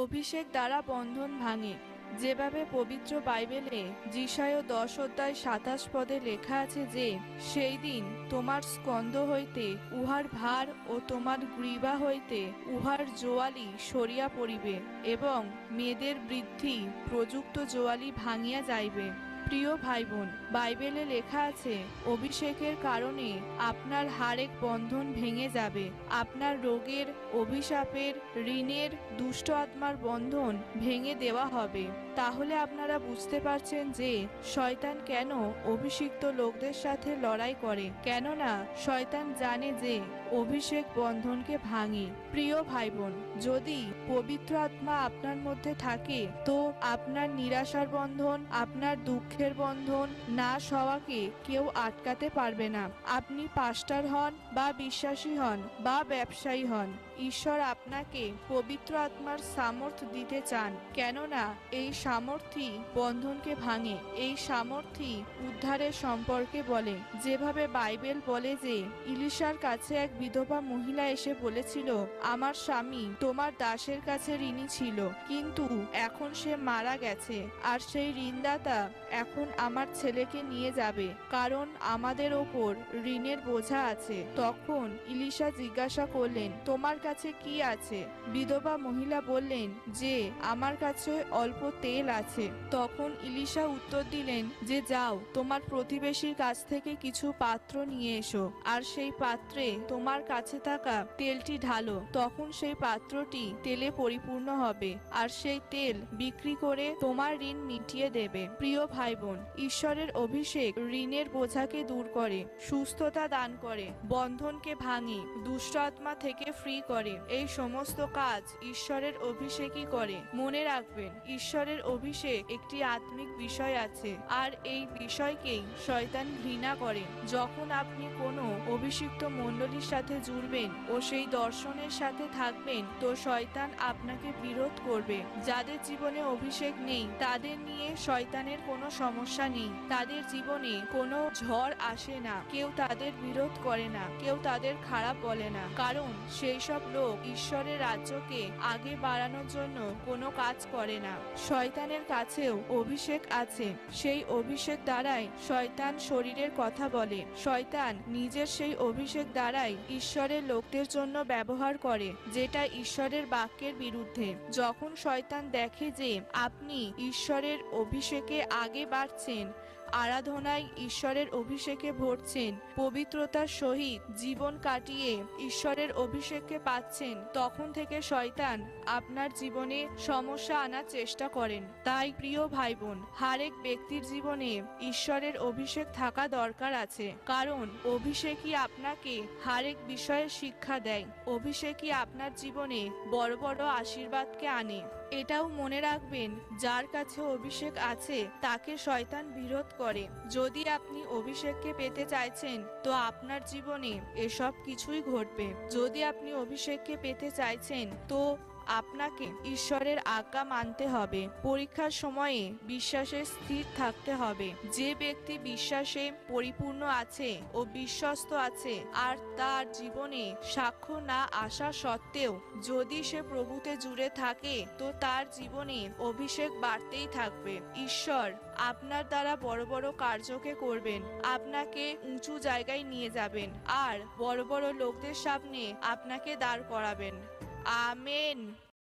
অভিষেক দ্বারা বন্ধন ভাঙে। যেভাবে পবিত্র বাইবেলে যিশায় 10 অধ্যায় 27 পদে লেখা আছে যে, সেই দিন তোমার স্কন্ধ হইতে উহার ভার ও তোমার গ্রীবা হইতে উহার জোয়ালি সরিয়া পড়িবে এবং মেয়েদের বৃদ্ধি প্রযুক্ত জোয়ালি ভাঙিয়া যাইবে। প্রিয় ভাই বোন, বাইবেলে লেখা আছে অভিষেকের কারণে আপনার হারেক বন্ধন ভেঙে যাবে। আপনার রোগের, অভিশাপের, ঋণের, দুষ্ট আত্মার বন্ধন ভেঙে দেওয়া হবে। তাহলে আপনারা বুঝতে পারছেন যে শয়তান কেন অভিষিক্ত লোকদের সাথে লড়াই করে। কেননা শয়তান জানে যে অভিষেক বন্ধনকে ভাঙে। প্রিয় ভাই বোন, যদি পবিত্র আত্মা আপনার মধ্যে থাকে তো আপনার নিরাশার বন্ধন, আপনার দুঃখের বন্ধন নাশ হওয়াকে কেউ আটকাতে পারবে না। আপনি পাস্টার হন বা বিশ্বাসী হন বা ব্যবসায়ী হন, ঈশ্বর আপনাকে পবিত্র আত্মার সামর্থ্য দিতে চান। কেননা এই সামর্থ্যই বন্ধনকে ভাঙে। এই সামর্থ্যই উদ্ধারের সম্পর্কে বলে। যেভাবে বাইবেল বলে যে ইলিশার কাছে এক বিধবা মহিলা এসে বলেছিল, আমার স্বামী তোমার দাসের কাছে ঋণী ছিল, কিন্তু এখন সে মারা গেছে, আর সেই ঋণদাতা এখন আমার ছেলেকে নিয়ে যাবে, কারণ আমাদের ওপর ঋণের বোঝা আছে। তখন ইলিশা জিজ্ঞাসা করলেন, তোমার কাছে কি আছে? বিধবা মহিলা বললেন যে, আমার কাছে অল্প তেল আছে। তখন ইলিশা উত্তর দিলেন যে, যাও, তোমার প্রতিবেশীর কাছ থেকে কিছু পাত্র নিয়ে এসো, আর সেই পাত্রে তোমার কাছে থাকা তেলটি ঢালো। তখন সেই পাত্রটি তেলে পরিপূর্ণ হবে, আর সেই তেল বিক্রি করে তোমার ঋণ মিটিয়ে দেবে। প্রিয় ভাই বোন, ঈশ্বরের অভিষেক ঋণের বোঝাকে দূর করে, সুস্থতা দান করে, বন্ধনকে ভাঙে, দুষ্ট আত্মা থেকে ফ্রি করে। এই সমস্ত কাজ ঈশ্বরের অভিষেকই করে। মনে রাখবেন, ঈশ্বরের অভিষেক একটি আত্মিক বিষয় আছে, আর এই বিষয়কেই শয়তান ঘৃণা করে। যখন আপনি কোনো অভিষিক্ত মণ্ডলীর সাথে জুড়বেন ও সেই দর্শনের সাথে থাকবেন, তো শয়তান আপনাকে বিরোধ করবে। যাদের জীবনে অভিষেক নেই তাদের নিয়ে শয়তানের কোনো সমস্যা নেই। তাদের জীবনে কোনো ঝড় আসে না, কেউ তাদের বিরোধ করে না, কেউ তাদের খারাপ বলে না, কারণ সেই সব লোক ঈশ্বরের রাজ্যকে আগে বাড়ানোর জন্য কোনো কাজ করে না। শয়তানের কাছেও অভিষেক আছে। সেই অভিষেক দ্বারাই শয়তান শরীরের কথা বলে। শয়তান নিজের সেই অভিষেক দ্বারাই ঈশ্বরের লোকদের জন্য ব্যবহার করে, যেটা ঈশ্বরের বাক্যের বিরুদ্ধে। যখন শয়তান দেখে যে আপনি ঈশ্বরের অভিষেকে আগে বাড়ছেন, আরাধনায় ঈশ্বরের অভিষেকে ভরছেন, পবিত্রতার সহিত জীবন কাটিয়ে ঈশ্বরের অভিষেককে পাচ্ছেন, তখন থেকে শয়তান আপনার জীবনে সমস্যা আনার চেষ্টা করেন। তাই প্রিয় ভাই বোন, হারেক ব্যক্তির জীবনে ঈশ্বরের অভিষেক থাকা দরকার আছে, কারণ অভিষেকই আপনাকে হারেক বিষয়ে শিক্ষা দেয়। অভিষেকই আপনার জীবনে বড় বড় আশীর্বাদকে আনে। এটাও মনে রাখবেন, যার কাছে অভিষেক আছে তাকে শয়তান বিরোধ করে। যদি আপনি অভিষেককে পেতে চাইছেন তো আপনার জীবনে এসব কিছুই ঘটবে। যদি আপনি অভিষেককে পেতে চাইছেন তো আপনাকে ঈশ্বরের আজ্ঞা মানতে হবে। পরীক্ষার সময়ে বিশ্বাসে স্থির থাকতে হবে। যে ব্যক্তি বিশ্বাসে পরিপূর্ণ আছে ও বিশ্বস্ত আছে, আর তার জীবনে সাক্ষ্য না আসা সত্ত্বেও যদি সে প্রভুতে জুড়ে থাকে, তো তার জীবনে অভিষেক বাড়তেই থাকবে। ঈশ্বর আপনার দ্বারা বড় বড় কার্যকে করবেন, আপনাকে উঁচু জায়গায় নিয়ে যাবেন, আর বড় বড় লোকদের সামনে আপনাকে দাঁড় করাবেন। আমেন।